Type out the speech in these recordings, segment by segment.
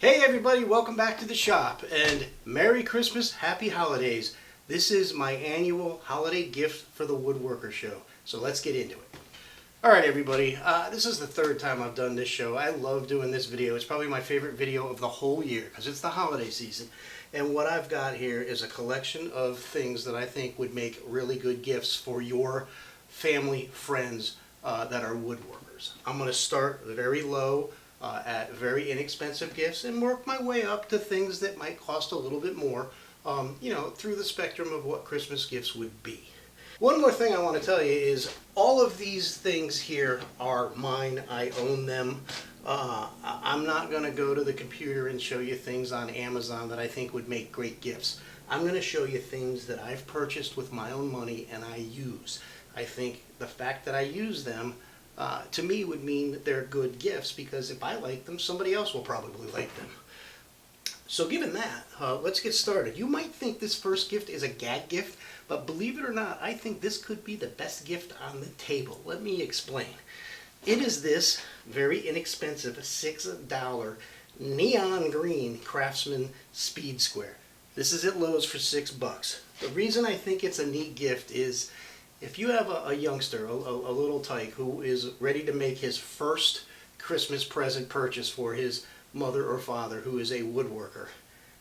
Hey everybody, welcome back to the shop and Merry Christmas, Happy Holidays. This is my annual holiday gift for the Woodworker show, so let's get into it. Alright everybody, this is the third time I've done this show. I love doing this video. It's probably my favorite video of the whole year because it's the holiday season. And what I've got here is a collection of things that I think would make really good gifts for your family, friends that are woodworkers. I'm going to start very low at very inexpensive gifts and work my way up to things that might cost a little bit more, through the spectrum of what Christmas gifts would be. One more thing I want to tell you is all of these things here are mine. I own them. I'm not going to go to the computer and show you things on Amazon that I think would make great gifts. I'm going to show you things that I've purchased with my own money and I use. I think the fact that I use them to me would mean that they're good gifts, because if I like them, somebody else will probably like them. So given that, let's get started. You might think this first gift is a gag gift, but believe it or not, I think this could be the best gift on the table. Let me explain. It is this very inexpensive $6 neon green Craftsman speed square. This is at Lowe's for $6. The reason I think it's a neat gift is if you have a youngster, a little tyke, who is ready to make his first Christmas present purchase for his mother or father who is a woodworker,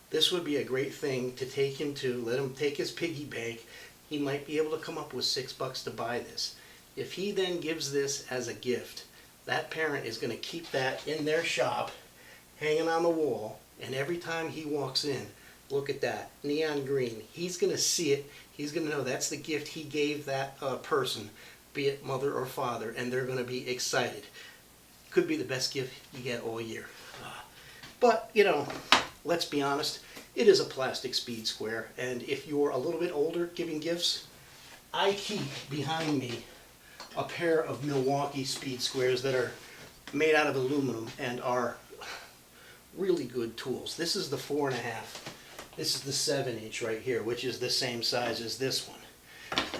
this would be a great thing to take him to. Let him take his piggy bank. He might be able to come up with $6 to buy this. If he then gives this as a gift, that parent is going to keep that in their shop, hanging on the wall, and every time he walks in, look at that, neon green. He's going to see it. He's going to know that's the gift he gave that person, be it mother or father, and they're going to be excited. Could be the best gift you get all year. But, let's be honest, it is a plastic speed square, and if you're a little bit older giving gifts, I keep behind me a pair of Milwaukee speed squares that are made out of aluminum and are really good tools. This is the 4.5. This is the 7-inch right here, which is the same size as this one.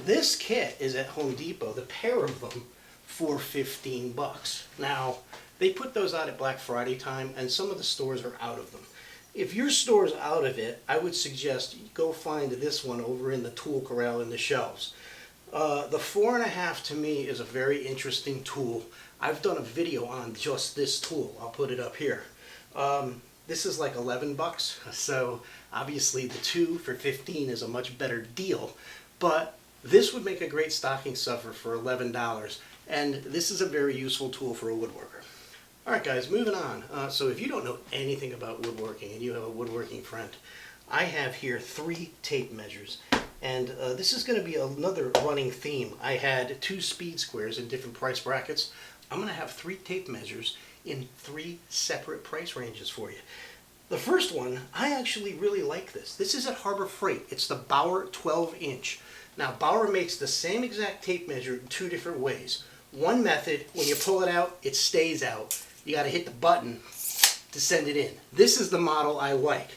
This kit is at Home Depot, the pair of them, for $15. Now, they put those out at Black Friday time, and some of the stores are out of them. If your store's out of it, I would suggest you go find this one over in the tool corral in the shelves. The 4.5 to me is a very interesting tool. I've done a video on just this tool. I'll put it up here. This is like $11, so obviously the 2 for $15 is a much better deal, but this would make a great stocking stuffer for $11, and this is a very useful tool for a woodworker. Alright guys, moving on. So if you don't know anything about woodworking and you have a woodworking friend, I have here 3 tape measures, and this is going to be another running theme. I had 2 speed squares in different price brackets. I'm going to have 3 tape measures in 3 separate price ranges for you. The first one, I actually really like this. This is at Harbor Freight. It's the Bauer 12-inch. Now, Bauer makes the same exact tape measure in 2 different ways. One method, when you pull it out, it stays out. You got to hit the button to send it in. This is the model I like.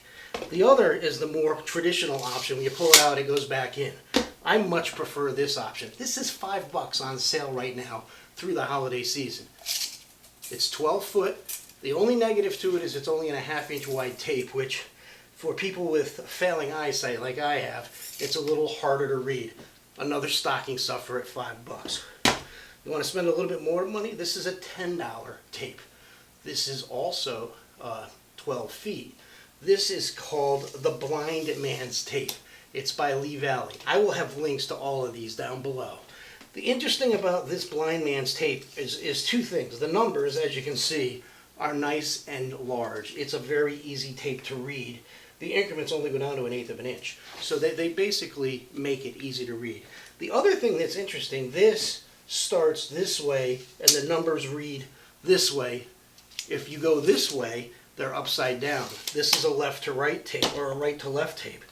The other is the more traditional option. When you pull it out, it goes back in. I much prefer this option. This is $5 on sale right now through the holiday season. It's 12 foot. The only negative to it is it's only in a 1/2-inch wide tape, which for people with failing eyesight like I have, it's a little harder to read. Another stocking stuffer at $5. You want to spend a little bit more money? This is a $10 tape. This is also 12 feet. This is called the Blind Man's Tape. It's by Lee Valley. I will have links to all of these down below. The interesting about this Blind Man's Tape is 2 things. The numbers, as you can see, are nice and large. It's a very easy tape to read. The increments only go down to 1/8 of an inch. So they basically make it easy to read. The other thing that's interesting, this starts this way and the numbers read this way. If you go this way, they're upside down. This is a left to right tape or a right to left tape.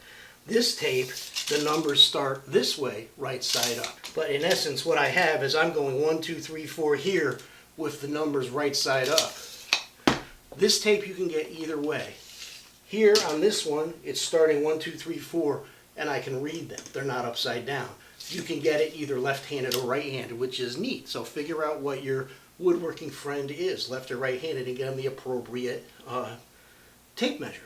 This tape, the numbers start this way, right side up. But in essence, what I have is I'm going 1, 2, 3, 4 here with the numbers right side up. This tape you can get either way. Here on this one, it's starting 1, 2, 3, 4, and I can read them. They're not upside down. You can get it either left-handed or right-handed, which is neat. So figure out what your woodworking friend is, left or right-handed, and get them the appropriate tape measure.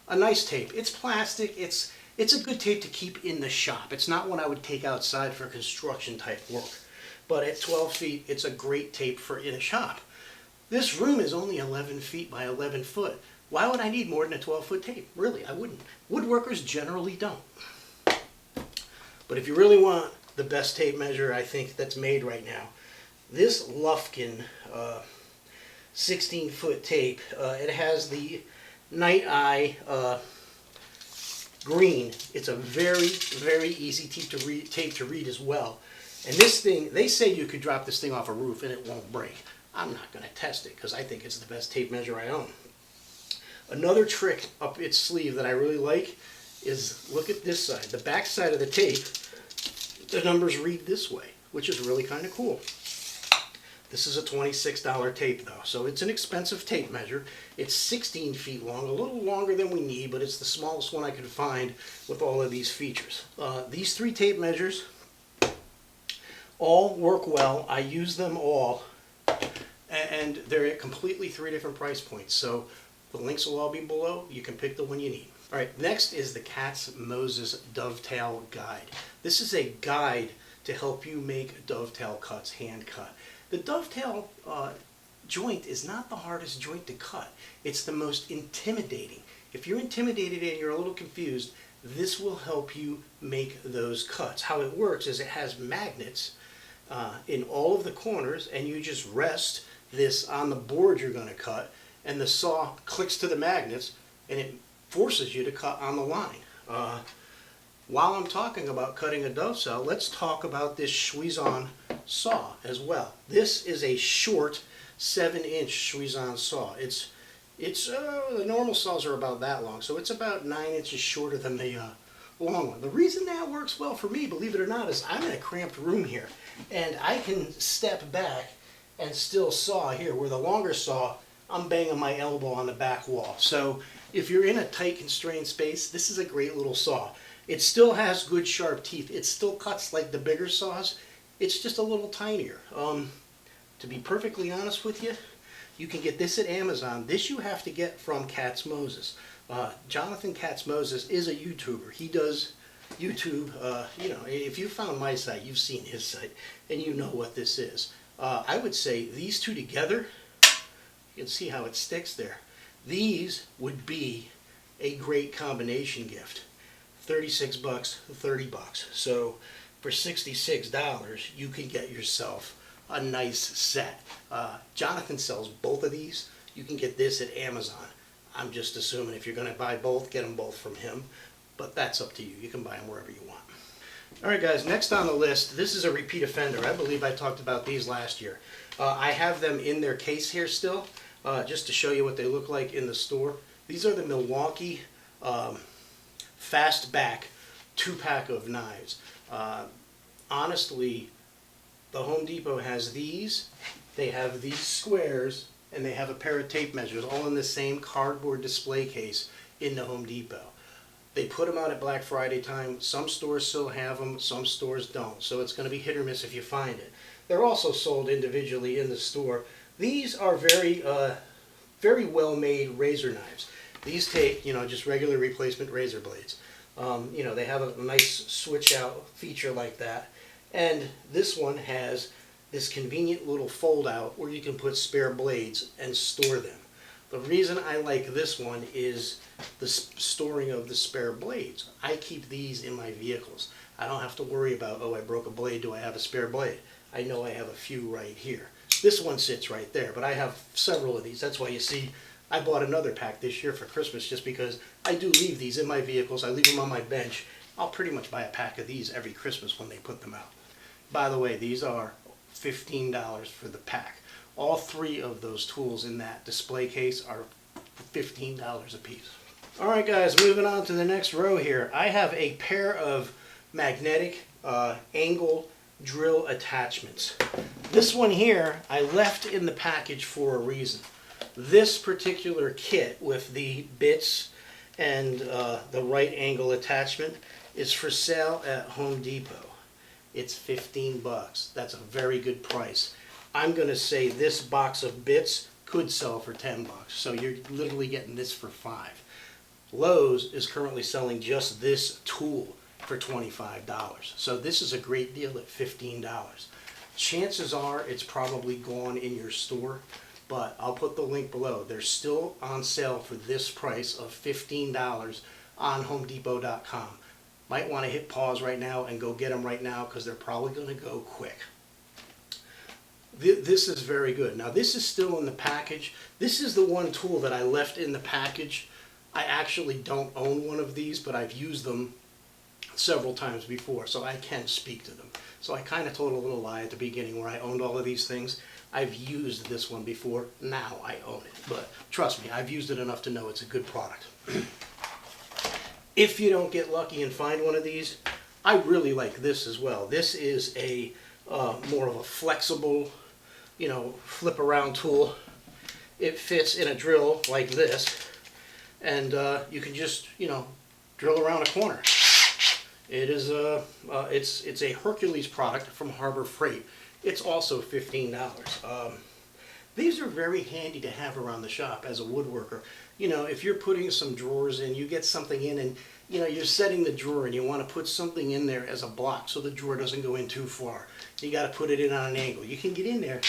A nice tape. It's plastic. It's a good tape to keep in the shop. It's not one I would take outside for construction type work. But at 12 feet, it's a great tape for in a shop. This room is only 11 feet by 11 foot. Why would I need more than a 12-foot tape? Really, I wouldn't. Woodworkers generally don't. But if you really want the best tape measure I think that's made right now, this Lufkin 16-foot tape, it has the Night Eye green. It's a very, very easy tape to read as well. And this thing, they say you could drop this thing off a roof and it won't break. I'm not going to test it because I think it's the best tape measure I own. Another trick up its sleeve that I really like is, look at this side. The back side of the tape, the numbers read this way, which is really kind of cool. This is a $26 tape though, so it's an expensive tape measure. It's 16 feet long, a little longer than we need, but it's the smallest one I could find with all of these features. These 3 tape measures all work well. I use them all, and they're at completely 3 different price points. So the links will all be below. You can pick the one you need. All right, next is the Katz Moses Dovetail Guide. This is a guide to help you make dovetail cuts, hand cut. The dovetail joint is not the hardest joint to cut. It's the most intimidating. If you're intimidated and you're a little confused, this will help you make those cuts. How it works is it has magnets in all of the corners, and you just rest this on the board you're going to cut, and the saw clicks to the magnets, and it forces you to cut on the line. While I'm talking about cutting a dovetail, let's talk about this Suizan saw as well. This is a short 7-inch Suizan saw. The normal saws are about that long, so it's about 9 inches shorter than the long one. The reason that works well for me, believe it or not, is I'm in a cramped room here, and I can step back and still saw here, where the longer saw, I'm banging my elbow on the back wall. So if you're in a tight, constrained space, this is a great little saw. It still has good sharp teeth. It still cuts like the bigger saws. It's just a little tinier. To be perfectly honest with you, you can get this at Amazon. This you have to get from Katz Moses. Jonathan Katz Moses is a YouTuber. He does YouTube. You know, if you found my site, you've seen his site, and you know what this is. I would say these two together, you can see how it sticks there. These would be a great combination gift. 36 bucks, 30 bucks. So for $66, you could get yourself a nice set. Jonathan sells both of these. You can get this at Amazon. I'm just assuming if you're going to buy both, get them both from him. But that's up to you. You can buy them wherever you want. All right, guys, next on the list, this is a repeat offender. I believe I talked about these last year. I have them in their case here still, just to show you what they look like in the store. These are the Milwaukee Fastback 2-pack of knives. Honestly, the Home Depot has these. They have these squares, and they have a pair of tape measures, all in the same cardboard display case in the Home Depot. They put them out at Black Friday time. Some stores still have them, some stores don't. So it's going to be hit or miss if you find it. They're also sold individually in the store. These are very well-made razor knives. These take, just regular replacement razor blades. They have a nice switch-out feature like that. And this one has this convenient little fold-out where you can put spare blades and store them. The reason I like this one is the storing of the spare blades. I keep these in my vehicles. I don't have to worry about, oh, I broke a blade, do I have a spare blade? I know I have a few right here. This one sits right there, but I have several of these. That's why you see I bought another pack this year for Christmas, just because I do leave these in my vehicles. I leave them on my bench. I'll pretty much buy a pack of these every Christmas when they put them out. By the way, these are $15 for the pack. All 3 of those tools in that display case are $15 a piece. All right, guys, moving on to the next row here. I have a pair of magnetic angle drill attachments. This one here I left in the package for a reason. This particular kit with the bits and the right angle attachment is for sale at Home Depot. It's 15 bucks. That's a very good price. I'm going to say this box of bits could sell for 10 bucks. So you're literally getting this for 5. Lowe's is currently selling just this tool for $25. So this is a great deal at $15. Chances are it's probably gone in your store, but I'll put the link below. They're still on sale for this price of $15 on HomeDepot.com. Might want to hit pause right now and go get them right now because they're probably going to go quick. This is very good. Now this is still in the package. This is the one tool that I left in the package. I actually don't own one of these, but I've used them several times before, so I can speak to them. So I kind of told a little lie at the beginning where I owned all of these things. I've used this one before. Now I own it. But trust me, I've used it enough to know it's a good product. If you don't get lucky and find one of these, I really like this as well. This is a more of a flexible, flip around tool. It fits in a drill like this, and you can just, drill around a corner. It is it's a Hercules product from Harbor Freight. It's also $15. These are very handy to have around the shop as a woodworker. If you're putting some drawers in, you get something in and you're setting the drawer and you want to put something in there as a block so the drawer doesn't go in too far. You got to put it in on an angle. You can get in there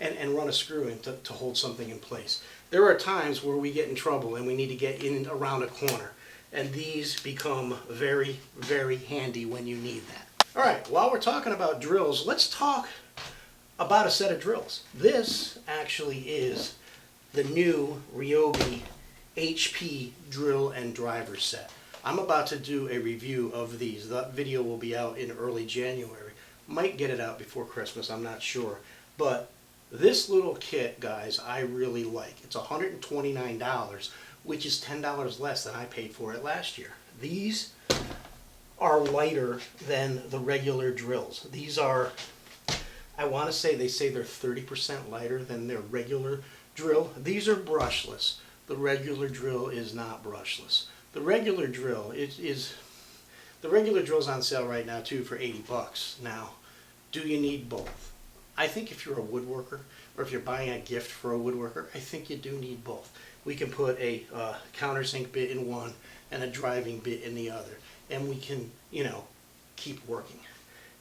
and run a screw in to hold something in place. There are times where we get in trouble and we need to get in around a corner, and these become very, very handy when you need that. All right, while we're talking about drills, let's talk about a set of drills. This actually is the new Ryobi HP drill and driver set. I'm about to do a review of these. That video will be out in early January. Might get it out before Christmas, I'm not sure. But this little kit, guys, I really like. It's $129, which is $10 less than I paid for it last year. These are lighter than the regular drills. These are, I want to say, they say they're 30% lighter than their regular drill. These are brushless. The regular drill is not brushless. The regular drill the regular drill's on sale right now too for 80 bucks. Now, do you need both? I think if you're a woodworker, or if you're buying a gift for a woodworker, I think you do need both. We can put a countersink bit in one and a driving bit in the other, and we can, keep working.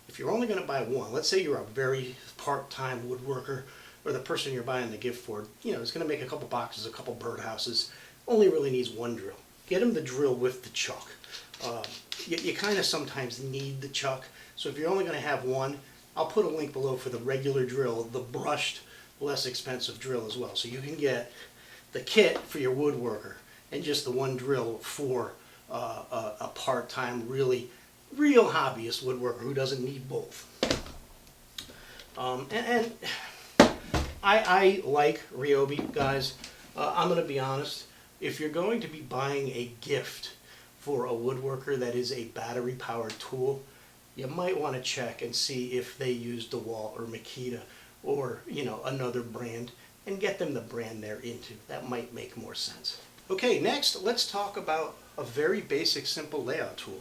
If you're only going to buy one, let's say you're a very part-time woodworker, or the person you're buying the gift for, is going to make a couple boxes, a couple birdhouses, only really needs one drill. Get him the drill with the chuck. You kind of sometimes need the chuck, so if you're only going to have one, I'll put a link below for the regular drill, the brushed, less expensive drill as well. So you can get the kit for your woodworker and just the one drill for a part-time, real hobbyist woodworker who doesn't need both. And I like Ryobi, guys. I'm going to be honest. If you're going to be buying a gift for a woodworker that is a battery-powered tool, you might want to check and see if they use Dewalt or Makita or, another brand, and get them the brand they're into. That might make more sense. Okay, next, let's talk about a very basic, simple layout tool.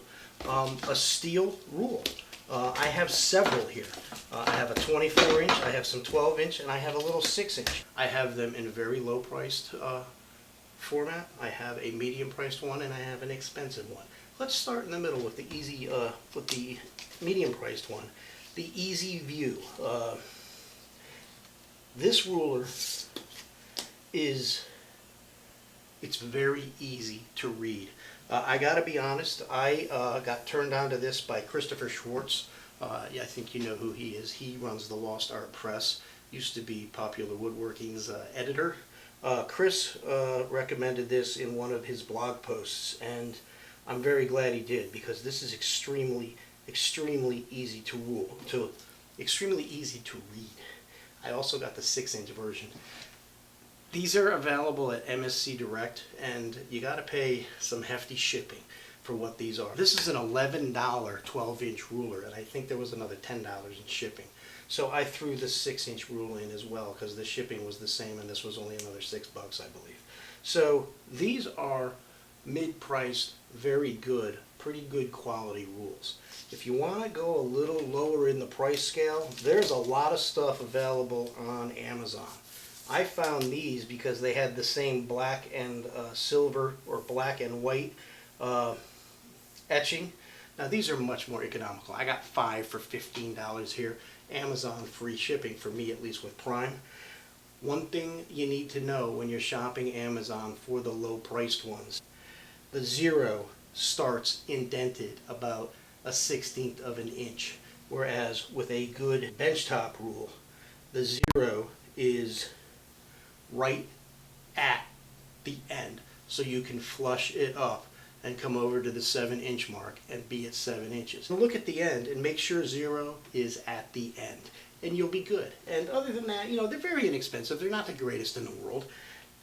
A steel rule. I have several here. I have a 24-inch, I have some 12-inch, and I have a little 6-inch. I have them in very low-priced format. I have a medium-priced one, and I have an expensive one. Let's start in the middle with the medium-priced one, the Easy View. This ruler it's very easy to read. I gotta be honest, I got turned on to this by Christopher Schwartz. I think you know who he is. He runs the Lost Art Press, used to be Popular Woodworking's editor. Chris recommended this in one of his blog posts, and I'm very glad he did, because this is extremely easy to extremely easy to read. I also got the 6-inch version. These are available at MSC Direct, and you got to pay some hefty shipping for what these are. This is an $11 12-inch ruler, and I think there was another $10 in shipping. So I threw the 6-inch ruler in as well, because the shipping was the same, and this was only another $6, I believe. So these are mid-priced, very good, pretty good quality rules. If you want to go a little lower in the price scale, there's a lot of stuff available on Amazon. I found these because they had the same black and silver or black and white etching. Now these are much more economical. I got 5 for $15 here. Amazon free shipping for me, at least with Prime. One thing you need to know when you're shopping Amazon for the low priced ones, the 0 starts indented about a 1/16 of an inch, whereas with a good benchtop rule, the 0 is right at the end, so you can flush it up and come over to the 7-inch mark and be at 7 inches. Look at the end and make sure 0 is at the end, and you'll be good. And other than that, they're very inexpensive. They're not the greatest in the world,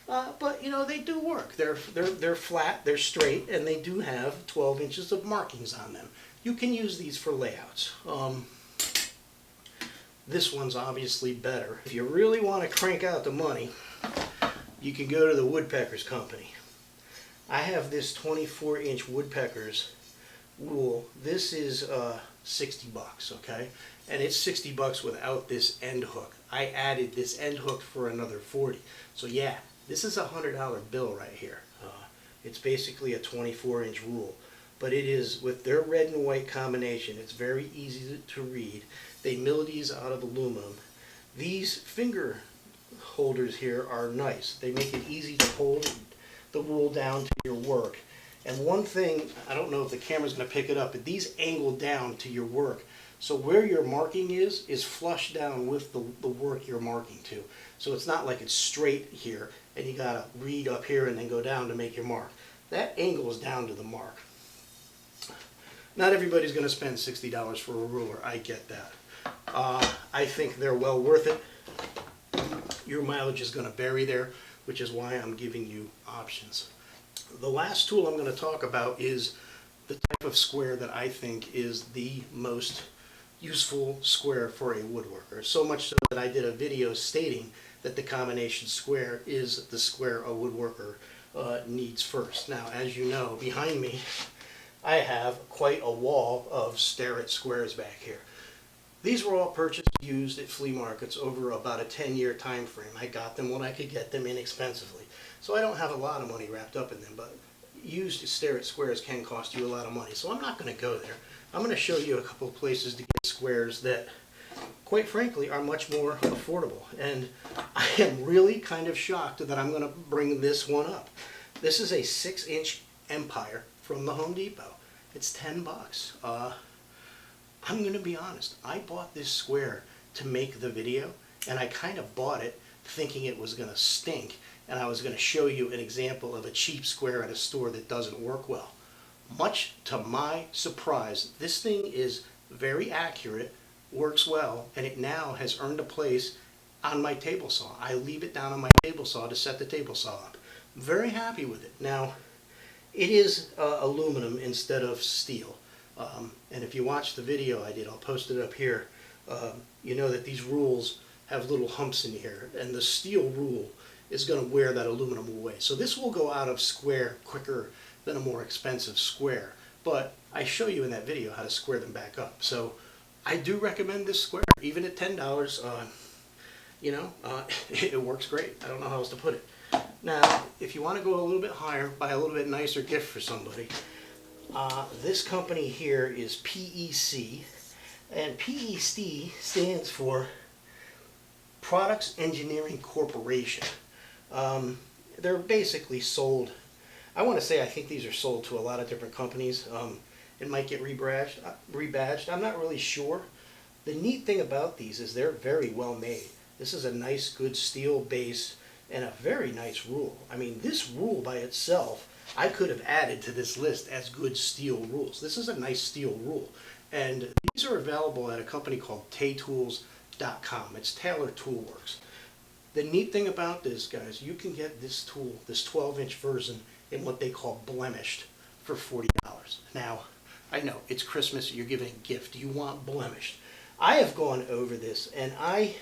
but they do work. They're flat, they're straight, and they do have 12 inches of markings on them. You can use these for layouts. This one's obviously better. If you really want to crank out the money, you can go to the Woodpeckers company. I have this 24-inch Woodpeckers rule. This is 60 bucks, okay? And it's 60 bucks without this end hook. I added this end hook for another 40. So yeah, this is a $100 bill right here. It's basically a 24-inch rule. But it is, with their red and white combination, it's very easy to read. They mill these out of aluminum. These finger holders here are nice. They make it easy to hold the rule down to your work. And one thing, I don't know if the camera's going to pick it up, but these angle down to your work. So where your marking is flush down with the work you're marking to. So it's not like it's straight here and you got to read up here and then go down to make your mark. That angles down to the mark. Not everybody's going to spend $60 for a ruler. I get that. I think they're well worth it. Your mileage is going to vary there, which is why I'm giving you options. The last tool I'm going to talk about is the type of square that I think is the most useful square for a woodworker. So much so that I did a video stating that the combination square is the square a woodworker needs first. Now, as you know, behind me, I have quite a wall of Starrett squares back here. These were all purchased used at flea markets over about a 10-year time frame. I got them when I could get them inexpensively. So I don't have a lot of money wrapped up in them, but used Starrett squares can cost you a lot of money. So I'm not going to go there. I'm going to show you a couple of places to get squares that, quite frankly, are much more affordable. And I am really kind of shocked that I'm going to bring this one up. This is a 6-inch Empire from the Home Depot. It's 10 bucks. I'm going to be honest. I bought this square to make the video, and I kind of bought it thinking it was going to stink, and I was going to show you an example of a cheap square at a store that doesn't work well. Much to my surprise, this thing is very accurate, works well, and it now has earned a place on my table saw. I leave it down on my table saw to set the table saw up. I'm very happy with it. Now, it is aluminum instead of steel. And if you watch the video I did, I'll post it up here, you know that these rules have little humps in here, and the steel rule is going to wear that aluminum away. So this will go out of square quicker than a more expensive square. But I show you in that video how to square them back up. So I do recommend this square, even at $10. It works great. I don't know how else to put it. Now, if you want to go a little bit higher, buy a little bit nicer gift for somebody. This company here is PEC, and PEC stands for Products Engineering Corporation. They're basically sold, I think these are sold to a lot of different companies. It might get rebadged. I'm not really sure. The neat thing about these is they're very well made. This is a nice, good steel base and a very nice rule. I mean, this rule by itself, I could have added to this list as good steel rules. This is a nice steel rule. And these are available at a company called taytools.com. It's Taylor Toolworks. The neat thing about this, guys, you can get this tool, this 12-inch version, in what they call Blemished for $40. Now, I know, it's Christmas, you're giving a gift. Do you want Blemished? I have gone over this, and I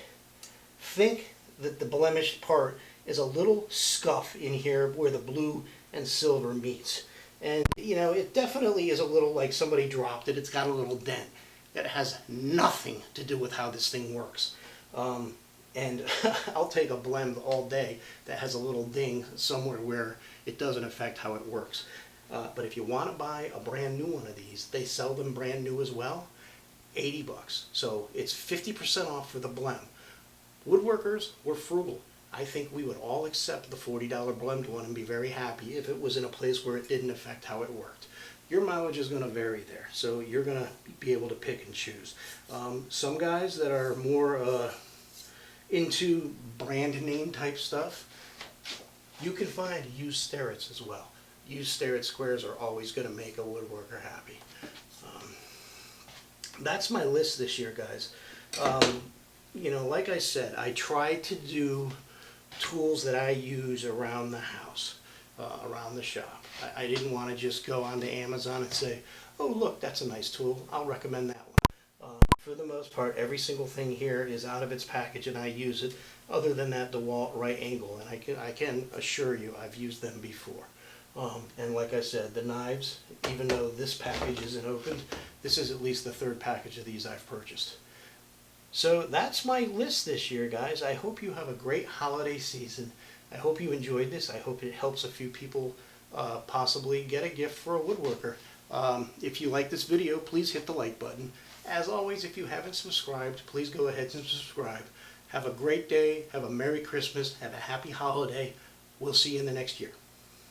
think that the Blemished part is a little scuff in here where the blue and silver meets. And, it definitely is a little like somebody dropped it. It's got a little dent. That has nothing to do with how this thing works. And I'll take a blem all day that has a little ding somewhere where it doesn't affect how it works. But if you want to buy a brand new one of these, they sell them brand new as well, 80 bucks. So it's 50% off for the blem. Woodworkers, we're frugal. I think we would all accept the $40 blend one and be very happy if it was in a place where it didn't affect how it worked. Your mileage is going to vary there, so you're going to be able to pick and choose. Some guys that are more into brand name type stuff, you can find used sterrets as well. Used sterret squares are always going to make a woodworker happy. That's my list this year, guys. You know, like I said, I try to do tools that I use around the house, around the shop. I didn't want to just go onto Amazon and say, oh look, that's a nice tool, I'll recommend that one. For the most part, every single thing here is out of its package and I use it, other than that Dewalt right angle, and I can assure you I've used them before. And like I said, the knives, even though this package isn't opened, this is at least the third package of these I've purchased. So that's my list this year, guys. I hope you have a great holiday season. I hope you enjoyed this. I hope it helps a few people possibly get a gift for a woodworker. If you like this video, please hit the like button. As always, if you haven't subscribed, please go ahead and subscribe. Have a great day. Have a Merry Christmas. Have a happy holiday. We'll see you in the next year.